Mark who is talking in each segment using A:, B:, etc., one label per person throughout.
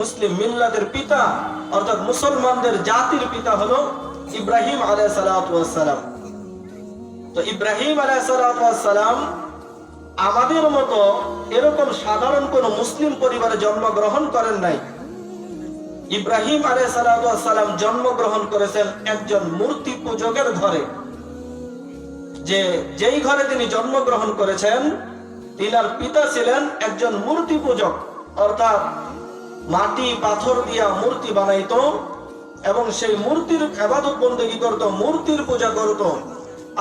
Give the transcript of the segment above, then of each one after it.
A: মুসলিম মিল্লাতের পিতা অর্থাৎ মুসলমানদের জাতির পিতা হলো ইব্রাহিম আলাইহিস সালাতু ওয়াস সালাম। তো ইব্রাহিম আলাইহিস সালাতু ওয়াস সালাম আমাদের মতো এরকম সাধারণ কোন মুসলিম পরিবারে জন্মগ্রহণ করেন নাই। ইব্রাহিম আলাইহিস সালাতু ওয়াস সালাম জন্মগ্রহণ করেছেন একজন মূর্তি পূজকের ঘরে। যেই ঘরে তিনি জন্মগ্রহণ করেছেন তিনার পিতা ছিলেন একজন মূর্তি পূজক, অর্থাৎ মাটি পাথর দিয়া মূর্তি বানাইতো এবং সেই মূর্তির ইবাদত বন্দেগী করত, মূর্তির পূজা করত,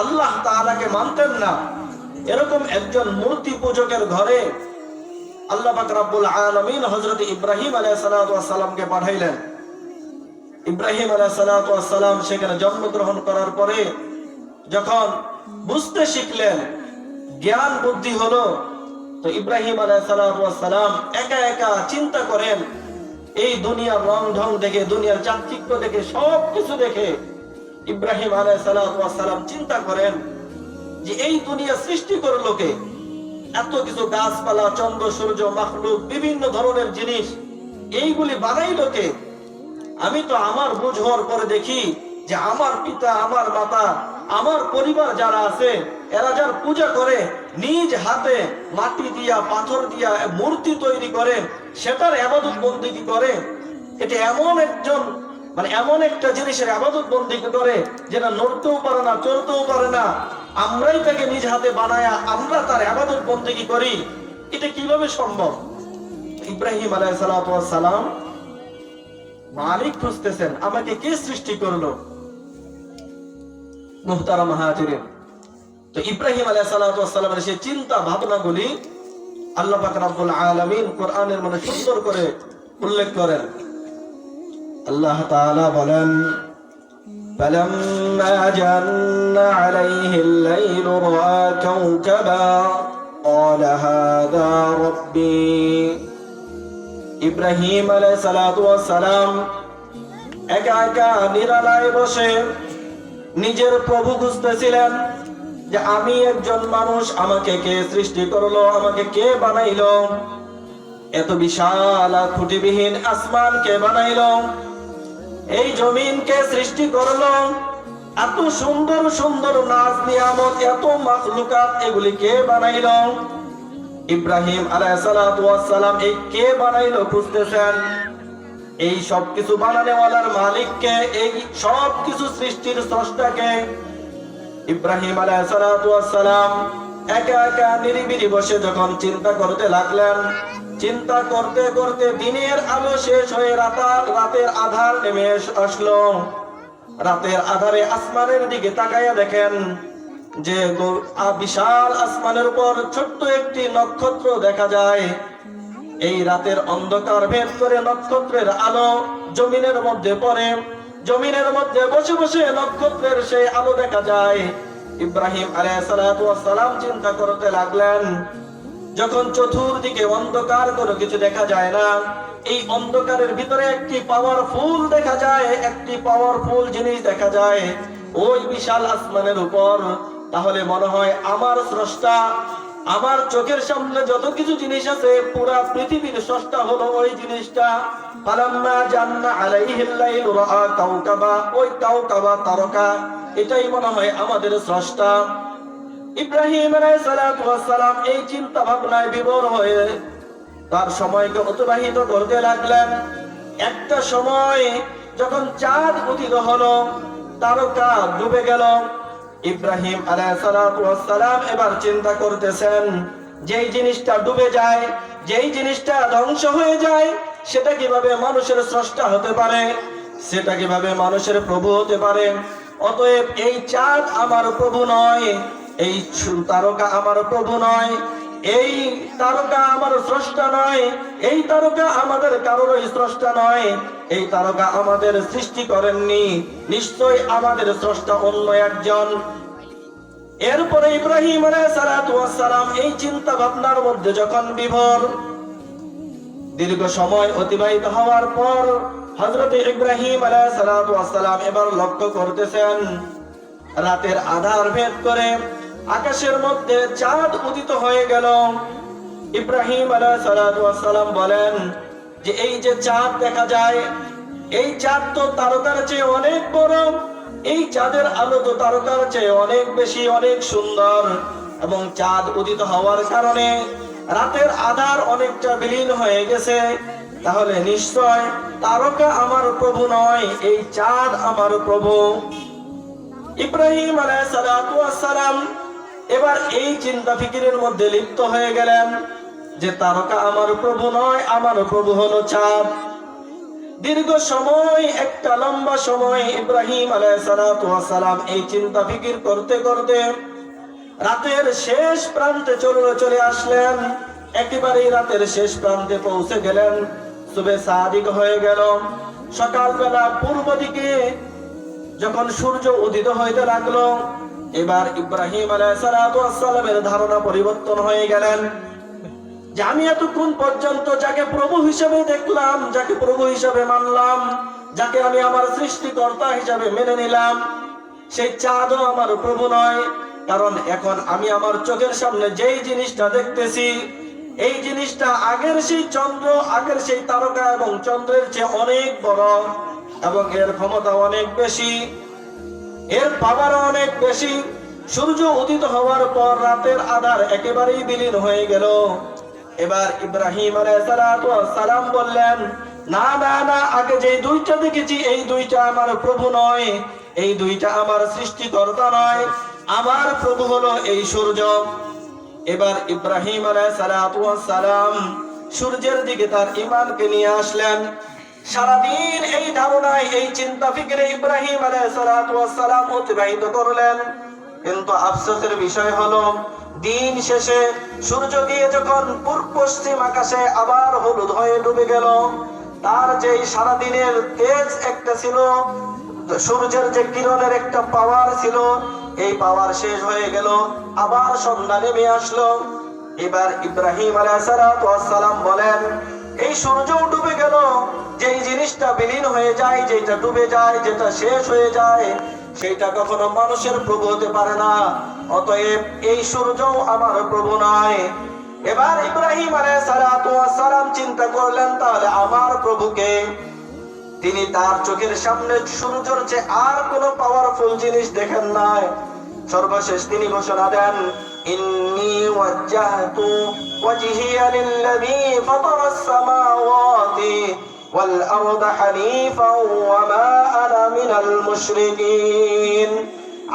A: আল্লাহ তাআলাকে মানতেন না। এরকম একজন মূর্তি পূজকের ঘরে আল্লাহ পাক রব্বুল আলামিন হযরত ইব্রাহিম আলাইহিস সালাতু ওয়াস সালামকে পাঠাইলেন। ইব্রাহিম আলাইহিস সালাতু ওয়াস সালাম সেখানে জন্মগ্রহণ করার পরে যখন বুঝতে শিখলেন, জ্ঞান বুদ্ধি হলো, তো ইব্রাহিম আলাইহিস সালাতু ওয়াস সালাম একা একা চিন্তা করেন। এই দুনিয়ার রং ঢং দেখে, দুনিয়ার চাকচিক্য দেখে, সবকিছু দেখে ইব্রাহিম আলাইহিস সালাতু ওয়াস সালাম চিন্তা করেন যে এই দুনিয়া সৃষ্টি করলো কে? এত কিছু গাছপালা, চন্দ্র সূর্য, মাখলুক, বিভিন্ন ধরনের জিনিস, এইগুলি বানাইলো কে? আমি তো আমার বুঝ হওয়ার পরে দেখি যে আমার পিতা, আমার মাতা, আমার পরিবার যারা আছে এরা যার পূজা করে, নিজ হাতে মাটি দিয়া পাথর দিয়া মূর্তি তৈরি করে, সেটার ইবাদত বন্দেগী করে, এটা এমন একজন এমন একটা জিনিসের ইবাদত বন্দেগী করে যেটা নড়তেও পারে না, চলতেও পারে না, আমরাই তাকে নিজ হাতে বানায়া আমরা তার ইবাদত বন্দেগী করি, এটা কিভাবে সম্ভব? ইব্রাহিম আলাইহিস সালাতু ওয়াস সালাম মালিক খুঁজতেছেন, আমাকে কে সৃষ্টি করলো? মুহতারাম হাজিরিন, তো ইব্রাহিম আলাইহিস সালাতু ওয়াস সালামের সেই চিন্তা ভাবনাগুলি আল্লাহ পাক রব্বুল আলামিন কোরআনের মধ্যে সুন্দর করে উল্লেখ করেন। আল্লাহ তাআলা বলেন, فَلَمَّا جَنَّ عَلَيْهِ اللَّيْلُ رَأَى كَوْكَبًا قَالَ هَذَا رَبِّي। ইব্রাহিম আলাইহিস সালাতু ওয়াস সালাম একা একা নিরালায় বসে নিজের প্রভু খুঁজতেছিলেন যে আমি একজন মানুষ, আমাকে কে সৃষ্টি করলো, আমাকে কে বানাইলো, এত বিশাল খুঁটিবিহীন আসমান কে বানাইলো, এই জমিন কে সৃষ্টি করলো, এত সুন্দর সুন্দর নাজ নিয়ামত, এত মাখলুকাত, এগুলি কে বানাইলো? ইব্রাহিম আলাইহিস সালাতু ওয়াস সালাম এই কে বানাইলো খুঁজতেছেন। এই সব কিছু বানানোওয়ালার মালিককে, এই সব কিছু সৃষ্টির স্রষ্টাকে। ইব্রাহিম আলাইহিস সালাতু ওয়াস সালাম একা একা নিরিবিলি বসে যখন চিন্তা করতে লাগলেন, চিন্তা করতে করতে দিনের আলো শেষ হয়ে রাতের আধার নেমে আসলো। রাতের আধারে আসমানের দিকে তাকাইয়া দেখেন যে বিশাল আসমানের উপর ছোট্ট একটি নক্ষত্র দেখা যায়। এই রাতের অন্ধকার ভেদ করে নক্ষত্রের আলো জমিনের মধ্যে পড়ে, জমিনের মধ্যে বসে বসে নক্ষত্রের সেই আলো দেখা যায়। ইব্রাহিম আলাইহিস সালাতু ওয়াস সালাম চিন্তা করতে লাগলেন, যখন চতুর্দিকে অন্ধকার, কোনো কিছু দেখা যায় না, এই অন্ধকারের ভিতরে একটি পাওয়ারফুল দেখা যায়, একটি পাওয়ারফুল জিনিস দেখা যায় ওই বিশাল আসমানের উপর, তাহলে মনে হয় আমার স্রষ্টা, আমার চোখের সামনে যত কিছু জিনিস আছে পুরা পৃথিবীর স্রষ্টা হলো ওই জিনিসটা। ফালাম্মা জান্না আলাইহিল লাইলু রাআ কাওকাবা, ওই কাওকাবা তারকা, এটাই মনে হয় আমাদের স্রষ্টা। ইব্রাহিম আলাইহিস সালাতু ওয়াস সালাম এই চিন্তা ভাবনায় বিভোর হয়ে তার সময়কে অতিবাহিত করতে লাগলেন। একটা সময় যখন চাঁদ উদিত হলো, তারকা ডুবে গেল, ইব্রাহিম আলাইহিস সালাতু ওয়াস সালাম এবার চিন্তা করতেছেন, যেই জিনিসটা ডুবে যায়, যেই জিনিসটা ধ্বংস হয়ে যায়, সেটা কিভাবে মানুষের স্রষ্টা হতে পারে, সেটা কিভাবে মানুষের প্রভু হতে পারে? অতএব এই চাঁদ আমার প্রভু নয়, এই তারকা আমার প্রভু নয়, এই তারকা আমার স্রষ্টা নয়, এই তারকা আমাদের কারোরই স্রষ্টা নয়, এই তারকা আমাদের সৃষ্টি করেননি, নিশ্চয়ই আমাদের স্রষ্টা অন্য একজন। এরপরে ইব্রাহিম আলাইহিস সালাতু ওয়াস সালাম এই চিন্তা ভাবনার মধ্যে যখন বিভোর, দীর্ঘ সময় অতিবাহিত হওয়ার পর হযরত ইব্রাহিম আলাইহিস সালাতু ওয়াস সালাম এবার লক্ষ্য করতেছেন, রাতের আধার ভেদ করে আকাশের মধ্যে চাঁদ উদিত হয়ে গেল। ইব্রাহিম আলাইহিস সালাতু ওয়াস সালাম বলেন, যে এই যে চাঁদ দেখা যায়, এই চাঁদ তো তারকার চেয়ে অনেক বড়, এই চাঁদের আলো তো তারকার চেয়ে অনেক বেশি, অনেক সুন্দর। এবং চাঁদ উদিত হওয়ার কারণে রাতের আধার অনেকটা বিলীন হয়ে গেছে। তাহলে নিশ্চয় তারকা আমার প্রভু নয়, এই চাঁদ আমার প্রভু। ইব্রাহিম আলাইহিস সালাতু ওয়াস সালাম এবার এই চিন্তা ফিকিরের মধ্যে লিপ্ত হয়ে গেলেন যে তারকা আমার প্রভু নয়, আমার প্রভু হলো চাঁদ। দীর্ঘ সময়, একটা লম্বা সময় ইব্রাহিম আলাইহিস সালাতু ওয়াস সালাম এই চিন্তা ফিকির করতে করতে রাতের শেষ প্রান্তে চলে আসলেন। একেবারে রাতের শেষ প্রান্তে পৌঁছে গেলেন। সুবে সাদিক হয়ে গেল। সকালবেলা পূর্ব দিকে যখন সূর্য উদিত হইতে লাগলো, এবার ইব্রাহিম আলাইহিস সালাতু ওয়াস সালামের ধারণা পরিবর্তন হয়ে গেলেন যে আমি এতক্ষণ পর্যন্ত যাকে প্রভু হিসেবে দেখলাম, যাকে প্রভু হিসেবে মানলাম, যাকে আমি আমার সৃষ্টিকর্তা হিসেবে মেনে নিলাম, সেই চাঁদও আমার প্রভু নয়। কারণ এখন আমি আমার চোখের সামনে যেই জিনিসটা দেখতেছি, এই জিনিসটা আগের সেই চন্দ্র, আগের সেই তারকা এবং চন্দ্রের চেয়ে অনেক বড়, এবং এর ক্ষমতা অনেক বেশি, এর পাওয়ার অনেক বেশি। সূর্য উদিত হওয়ার পর রাতের আধার একেবারেই বিলীন হয়ে গেল। এবার ইব্রাহিম আলাইহিস সালাতু ওয়াস সালাম বললেন, না না না, আগে যে দুইটা দেখেছি এই দুইটা আমার প্রভু নয়, এই দুইটা আমার সৃষ্টিকর্তা নয়, আমার প্রভু হলো এই সূর্য। এবার ইব্রাহিম আলাইহিস সালাতু ওয়াস সালাম সূর্যের দিকে তার ঈমানকে নিয়ে আসলেন। সারাদিন এই ধারণায়, এই চিন্তা ফিকিরে ইব্রাহিম আলাইহিস সালাতু ওয়াস সালাম অতিবাহিত করলেন। কিন্তু আফসোসের বিষয় হলো দিন শেষে সূর্য গিয়ে যখন পূর্ব পশ্চিম আকাশে আবার হলুদ হয়ে ডুবে গেল, তার যে সারাদিনের তেজ একটা ছিল, সূর্যের যে কিরণের একটা পাওয়ার ছিল, এই পাওয়ার শেষ হয়ে গেল। আবার সন্ধ্যা নেমে আসলো। এবার ইব্রাহিম আলাইহিস সালাতু ওয়াস সালাম বলেন, এই সূর্য ডুবে গেল, যেই জিনিসটা বিলীন হয়ে যায়, যেটা ডুবে যায়, যেটা শেষ হয়ে যায়, সেটা কখনো মানুষের প্রভু হতে পারে না। অতএব এই সূর্যও আমার প্রভু নয়। এবার ইব্রাহিম আলাইহিস সালাতু ওয়াস সালাম চিন্তা করলেন, তাহলে আমার প্রভুকে? তিনি তার চোখের সামনে সূর্যের চেয়ে আর কোন পাওয়ারফুল জিনিস দেখেন নাই। সর্বশেষ তিনি ঘোষণা দেন, ইন্নী ওয়াজ্জাহতু ওয়াজহিয়া লিল্লাযী ফাতারাস সামাওয়াতি ওয়াল আরদা হানিফান ওয়া মা আনা মিনাল মুশরিকিন।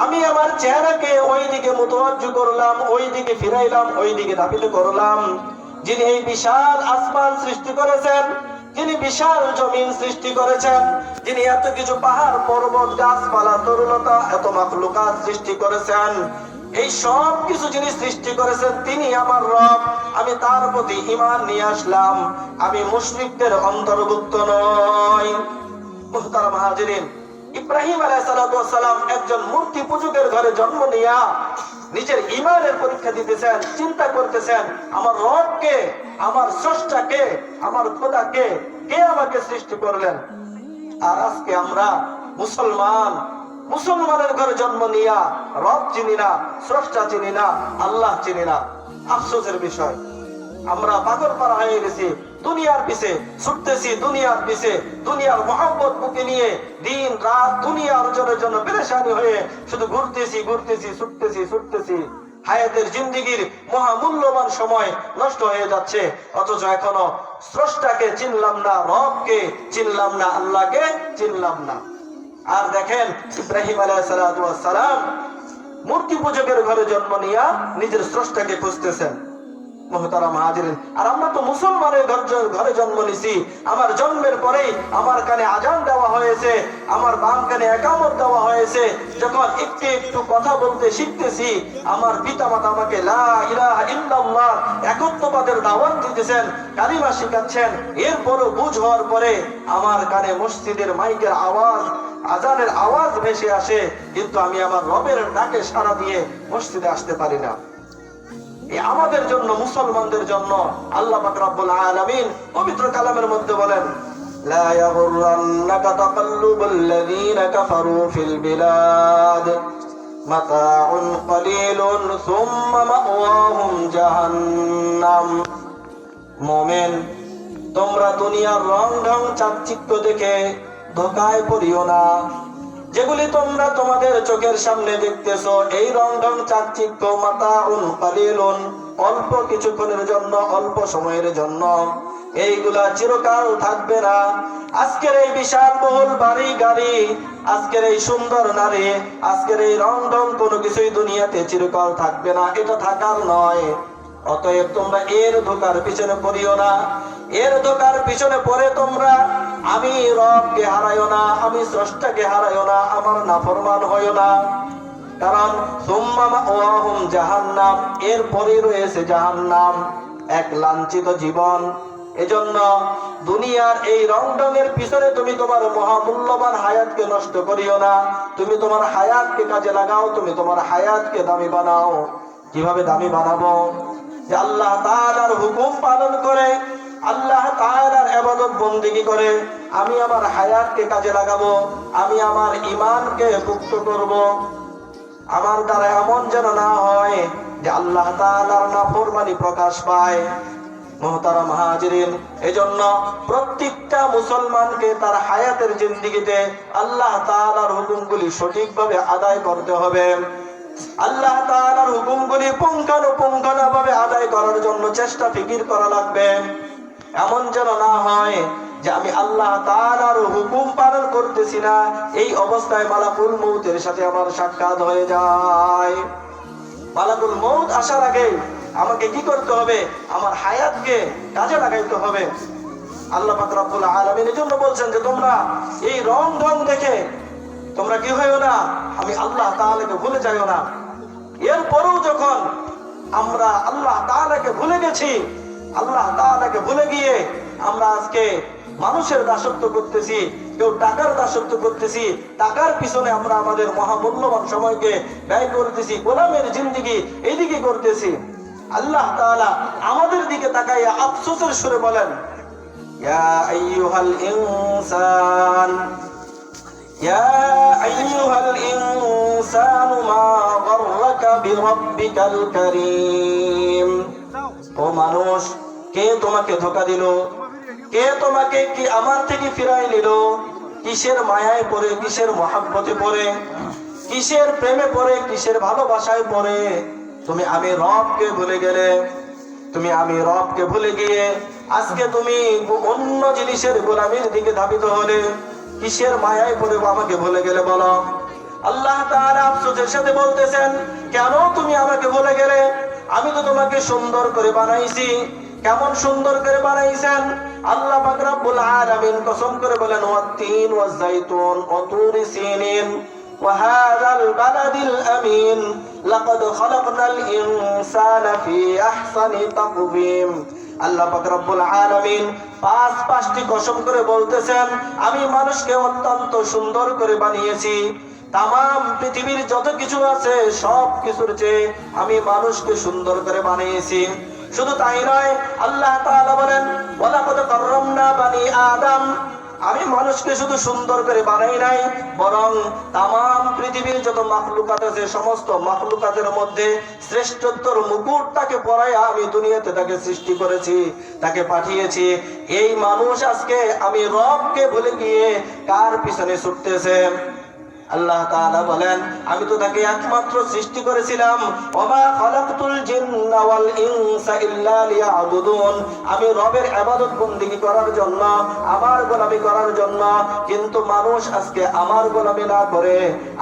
A: আমি আমার চেহারাকে ওই দিকে মুতাওয়াজ্জু করলাম, ওই দিকে ফিরাইলাম, ওই দিকে ধাবিত করলাম, যিনি এই বিশাল আসমান সৃষ্টি করেছেন, যিনি বিশাল জমিন সৃষ্টি করেছেন, যিনি এত কিছু পাহাড় পর্বত গাছপালা তরুলতা এত মাখলুকাত সৃষ্টি করেছেন, এই সব কিছু যিনি সৃষ্টি করেছেন তিনি আমার রব। আমি তার প্রতি ঈমান নিয়ে আসলাম, আমি মুশরিকদের অন্তর্ভুক্ত নই। মুহতারাম হাজিরিন, ইব্রাহিম আলাইহিস সালাতু ওয়াস সালাম একজন মূর্তি পূজকের ঘরে জন্ম নিয়া নিজের ঈমানের পরীক্ষা দিতেছেন, চিন্তা করতেছেন আমার রবকে, আমার স্রষ্টাকে, আমার খোদাকে, কে আমাকে সৃষ্টি করলেন। আর আজকে আমরা মুসলমানের ঘরে জন্ম নিয়া রব চিনি না, স্রষ্টা চিনি না, আল্লাহ চিনি না। আফসোসের বিষয়, আমরা পাগল পারা হয়ে গেছি, দুনিয়ার পিছে ছুটতেছি, দুনিয়ার পিছে, দুনিয়ার মহব্বত বুকে নিয়ে দিন রাত দুনিয়া অর্জনের জন্য পেরেশানি হয়ে শুধু ঘুরতেছি, ছুটতেছি। হায়াতের জিন্দেগির মহামূল্যবান সময় নষ্ট হয়ে যাচ্ছে, অথচ এখনো স্রষ্টাকে চিনলাম না, রবকে চিনলাম না, আল্লাহকে চিনলাম না। আর দেখেন ইব্রাহিম আলাইহিস সালাতু ওয়াস সালাম মূর্তি পূজকের ঘরে জন্ম নিয়া নিজের স্রষ্টাকে খুঁজতেছেন। মুহতারাম হাজিরিন, আর আমরা তো মুসলমানের ঘরে জন্ম নিছি। আমার জন্মের পরেই আমার কানে আজান দেওয়া হয়েছে, আমার বাম কানে ইকামত দেওয়া হয়েছে। যখন একটু একটু কথা বলতে শিখতেছি, আমার পিতামাতা আমাকে লা ইলাহা ইল্লাল্লাহ একত্ববাদের দাওয়াত দিতেছেন, কালিমা শিখাচ্ছেন। এরপরও বুঝ হওয়ার পরে আমার কানে মসজিদের মাইকের আওয়াজ, আজানের আওয়াজ ভেসে আসে, কিন্তু আমি আমার রবের ডাকে সাড়া দিয়ে মসজিদে আসতে পারি না। আমাদের জন্য, মুসলমানদের জন্য আল্লাহ পাক রব্বুল আলামিন পবিত্র কালামের মধ্যে বলেন, লা ইয়াগুররান্নাকা তাকাল্লুবাল্লাযীনা কাফারু ফিল বিলাদ মাতাউন কলিলুন সুম্মা মাওয়াহুম জাহান্নাম। মুমিন, তোমরা দুনিয়ার রং ঢং চাকচিক্য দেখে ধোকায় পড়িও না। যেগুলি তোমরা তোমাদের চোখের সামনে দেখতেছো, এই রং ঢং চাকচিক্য মাতাউন কালিলুন, অল্প কিছুক্ষণের জন্য, অল্প সময়ের জন্য, এইগুলা চিরকাল থাকবে না। আজকের এই বিশাল বহুল বাড়ি গাড়ি, আজকের এই সুন্দর নারী, আজকের এই রং ঢং কোনো কিছুই দুনিয়াতে চিরকাল থাকবে না, এটা থাকার নয়। অতএব তোমরা এর ধোকার পিছনে পড়িও না। এর ধোকার পিছনে পড়ে তোমরা আমি রবকে হারাইও না, আমি স্রষ্টাকে হারাইও না, আমার নাফরমান হইও না। কারণ সুম্মা মাওয়াহুম জাহান্নাম, এর পরে রয়েছে জাহান্নাম, এক লাঞ্ছিত জীবন। এজন্য দুনিয়ার এই রং ঢঙের পিছনে তুমি তোমার মহামূল্যবান হায়াতকে নষ্ট করিও না। তুমি তোমার হায়াতকে কাজে লাগাও, তুমি তোমার হায়াতকে দামি বানাও। কিভাবে দামি বানাবো? যে আল্লাহ তাআলার হুকুম পালন করে, আল্লাহ তাআলার ইবাদত বন্দেগী করে আমি আমার হায়াতকে কাজে লাগাবো, আমি আমার ঈমানকে পুক্ত করব। আমার দ্বারা এমন যেন না হয় যে আল্লাহ তাআলার নাফরমানি প্রকাশ পায়। মুহতারাম হাজিরিন, এজন্য প্রত্যেকটা মুসলমানকে তার হায়াতের জিন্দেগিতে আল্লাহ তাআলার হুকুমগুলি সঠিকভাবে আদায় করতে হবে। আল্লাহ তাআলার হুকুমগুলি পুঙ্খানুপুঙ্খভাবে আদায় করার জন্য চেষ্টা ফিকির করা লাগবে। এমন যেন না হয় যে আমি আল্লাহ তাআলার হুকুম পালন করতেছি না, এই অবস্থায় মালাকুল মউতের সাথে আমার সাক্ষাৎ হয়ে যায়। মালাকুল মউত আসার আগে আমাকে কি করতে হবে? আমার হায়াতকে কাজে লাগাইতে হবে। আল্লাহ পাক রব্বুল আলামিন এজন্য বলছেন যে তোমরা এই রং ঢং দেখে তোমরা কি হইও না, আমি আল্লাহ তাআলাকে ভুলে যাইও না। এরপরেও যখন আমরা আল্লাহ তাআলাকে ভুলে গেছি, আল্লাহ তাআলাকে ভুলে গিয়ে আমরা আজকে মানুষের দাসত্ব করতেছি, কেউ টাকার দাসত্ব করতেছি, টাকার পিছনে আমরা আমাদের মহামূল্যবান সময়কে ব্যয় করতেছি, গোলামের জিন্দেগি এইদিকে করতেছি। আল্লাহ তাআলা আমাদের দিকে তাকাইয়া আফসোসের সুরে বলেন, ইয়া আইয়ুহাল ইনসান, ইয়া আইয়ুহাল ইনসানু মা গাররাকা বিরাব্বিকাল কারীম। ও মানুষ, কে তোমাকে ধোঁকা দিল? কে তোমাকে কি আমার থেকে ফিরাই নিল? কিসের মায়ায় পড়ে, কিসের মহাব্বতে পড়ে, কিসের প্রেমে পড়ে, কিসের ভালোবাসায় পড়ে তুমি আমি রবকে ভুলে গেলে? তুমি আমি রবকে ভুলে গিয়ে আজকে তুমি অন্য জিনিসের গোলামির দিকে ধাবিত হলে, কিসের মায়ায় পড়ে আমাকে ভুলে গেলে বলো? আল্লাহ তাআলা আফসোসের সাথে বলতেছেন, কেন তুমি আমাকে ভুলে গেলে? আমি তো তোমাকে সুন্দর করে বানাইছি। কেমন সুন্দর করে বানাইছেন? আল্লাহ পাক রব্বুল আলামিন কসম করে বলেন, ওয়াত-তিন ওয়াজ-যাইতুন ওয়া তুরি সিনিন ওয়া হাযাল বালাদিল আমিন লাকাদ খালাকনাল ইনসানা ফি আহসানি তাকওয়িম। আল্লাহ পাক রব্বুল আলামিন পাঁচটি কসম করে বলতেছেন, আমি মানুষকে অত্যন্ত সুন্দর করে বানিয়েছি। তামাম পৃথিবীর যত কিছু আছে সব কিছুর চেয়ে আমি মানুষকে সুন্দর করে বানিয়েছি। শুধু তাই নয়, আল্লাহ তাআলা বলেন, ওয়ালাকাদ কাররামনা বানি আদম। আমি মানুষকে শুধু সুন্দর করে বানাই নাই, বরং তামাম পৃথিবীর যত মাখলুকাত আছে সমস্ত মাখলুকাতের মধ্যে শ্রেষ্ঠত্বর মুকুটটাকে পরাইয়া আমি দুনিয়াতে তাকে সৃষ্টি করেছি, তাকে পাঠিয়েছি। এই মানুষ আজকে আমি রবকে ভুলে গিয়ে কার পিছনে ছুটতেছে? আল্লাহ তাআলা বলেন, আমি তো তাকে একমাত্র সৃষ্টি করেছিলাম, ওমা খালাকতুল জিন্না ওয়াল ইনসা ইল্লা লিয়াবুদুন। আমি রবের ইবাদত বন্দেগী করার জন্য, আমার গোলামি করার জন্য। কিন্তু মানুষ আজকে আমার গোলামি না করে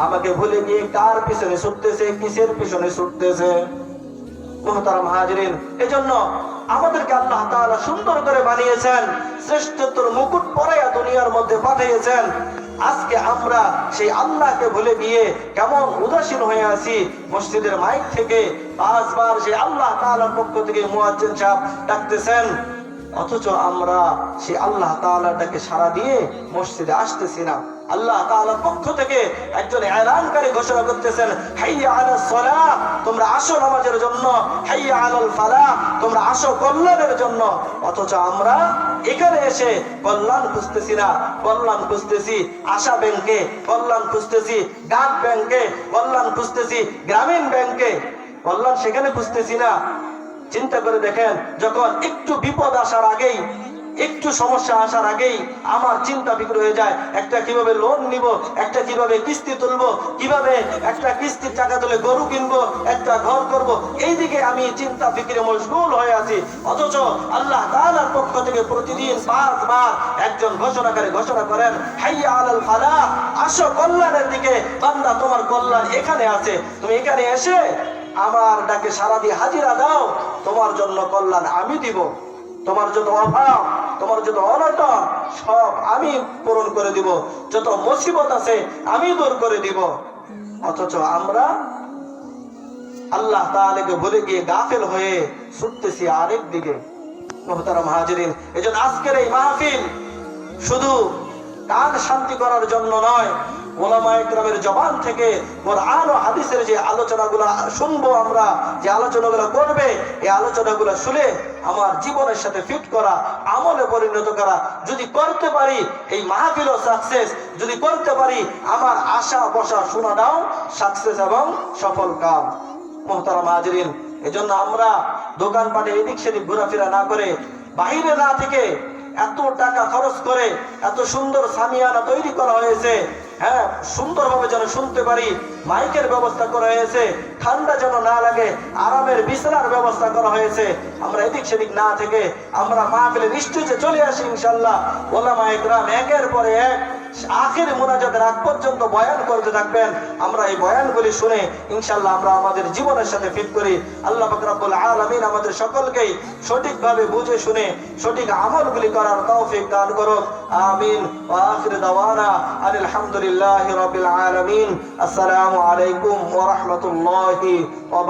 A: আমাকে ভুলে গিয়ে কার পিছনে ছুটতেছে, কিসের পিছনে ছুটতেছে? মুহতারাম হাজিরিন, এজন্য আমাদেরকে আল্লাহ তাআলা সুন্দর করে বানিয়েছেন, শ্রেষ্ঠত্বর মুকুট পরাইয়া দুনিয়ার মধ্যে পাঠিয়েছেন। আজকে আমরা সেই আল্লাহকে ভুলে গিয়ে কেমন উদাসীন হয়ে আছি। মসজিদের মাইক থেকে 5 বার সেই আল্লাহ তাআলার পক্ষ থেকে মুয়াজ্জিন সাহেব ডাকতেছেন, অথচ আমরা সেই আল্লাহ তাআলার ডাকে সাড়া দিয়ে মসজিদে আসতেছি না। আল্লাহ তাআলার পক্ষ থেকে একজন এলানকারী ঘোষণা করতেছেন, হাইয়া আলাস সালাহ, তোমরা আসো নামাজের জন্য, হাইয়া আলাল ফালাহ, তোমরা আসো কল্যাণের জন্য। অথচ আমরা এখানে এসে কল্যাণ খুঁজতেছি না, কল্যাণ খুঁজতেছি আশা ব্যাংকে, কল্যাণ খুঁজতেছি ডাক ব্যাংকে, কল্যাণ খুঁজতেছি গ্রামীণ ব্যাংকে, কল্যাণ সেখানে খুঁজতেছি না। চিন্তা করে দেখেন, যখন একটু বিপদ আসার আগেই একটু সমস্যা আসার আগেই আমার চিন্তা বিক্রি হয়ে যায়, একটা কিভাবে লোন নিব, একটা কিভাবে কিস্তি তুলবো, কিভাবে একটা কিস্তির টাকা তুলে গরু কিনবো, একটা ঘর করব, এইদিকে আমি চিন্তা ফিকিরে মশগুল হয়ে আছি। অথচ আল্লাহ তাআলার পক্ষ থেকে প্রতিদিন 5 বার একজন ঘোষণাকারী ঘোষণা করেন, হাইয়া আলাল ফালাহ, আসো কল্যাণের দিকে, বান্দা তোমার কল্যাণ এখানে আছে, তুমি এখানে এসে আমার ডাকে সাড়া দিয়ে হাজিরা দাও, তোমার জন্য কল্যাণ আমি দিব। তোমার যত অভাব, তোমার যত অনটন সব আমি পূরণ করে দিব, যত মুসিবত আছে আমি দূর করে দিব। অথচ আমরা আল্লাহ তাআলাকে ভুলে গিয়ে গাফেল হয়ে ছুটতেছি আরেক দিকে। মুহতারাম হাজিরিন, এজন্য আজকের এই মাহফিল শুধু কান শান্তি করার জন্য নয়, ওলামায়ে কেরামের জবান থেকে কোরআন ও হাদিসের যে আলোচনাগুলো শুনবো, আমরা যে আলোচনাগুলো করবে, এই আলোচনাগুলো শুনে আমার জীবনের সাথে ফিট করা, আমলে পরিণত করা যদি করতে পারি, এই মাহফিলও সাকসেস। যদি করতে পারি, আমার আশা বসা শোনাটাও সাকসেস এবং সফল কাম। মুহতারাম হাজিরিন, এজন্য আমরা দোকানপাটে এদিক সেদিক ঘোরাফেরা না করে, বাইরে না থেকে এত টাকা খরচ করে এত সুন্দর সামিয়ানা তৈরি করা হয়েছে, হ্যাঁ, সুন্দরভাবে যেন শুনতে পারি, মাইকের ব্যবস্থা করা হয়েছে, ঠান্ডা যেন না লাগে, আরামের বিছানার ব্যবস্থা করা হয়েছে। আমরা এদিক সেদিক না থেকে আমরা মাহফিলের স্টেজে চলে আসি ইনশাআল্লাহ। ওলামায়ে কেরাম একের পরে এক আখির মুনাজাতের আগ পর্যন্ত বয়ান করতে থাকবেন। আমরা এই বয়ানগুলি শুনে ইনশাআল্লাহ আমরা আমাদের জীবনের সাথে ফিট করি। আল্লাহ পাক রব্বুল আলামিন আমাদের সকলকেই সঠিকভাবে বুঝে শুনে সঠিক আমলগুলি করার তৌফিক দান করুন। আমিন। ওয়া আখির দাওয়ানা আলহামদুলিল্লাহি রাব্বিল আলামিন। আসসালামু আলাইকুম ওয়া রাহমাতুল্লাহি ওয়া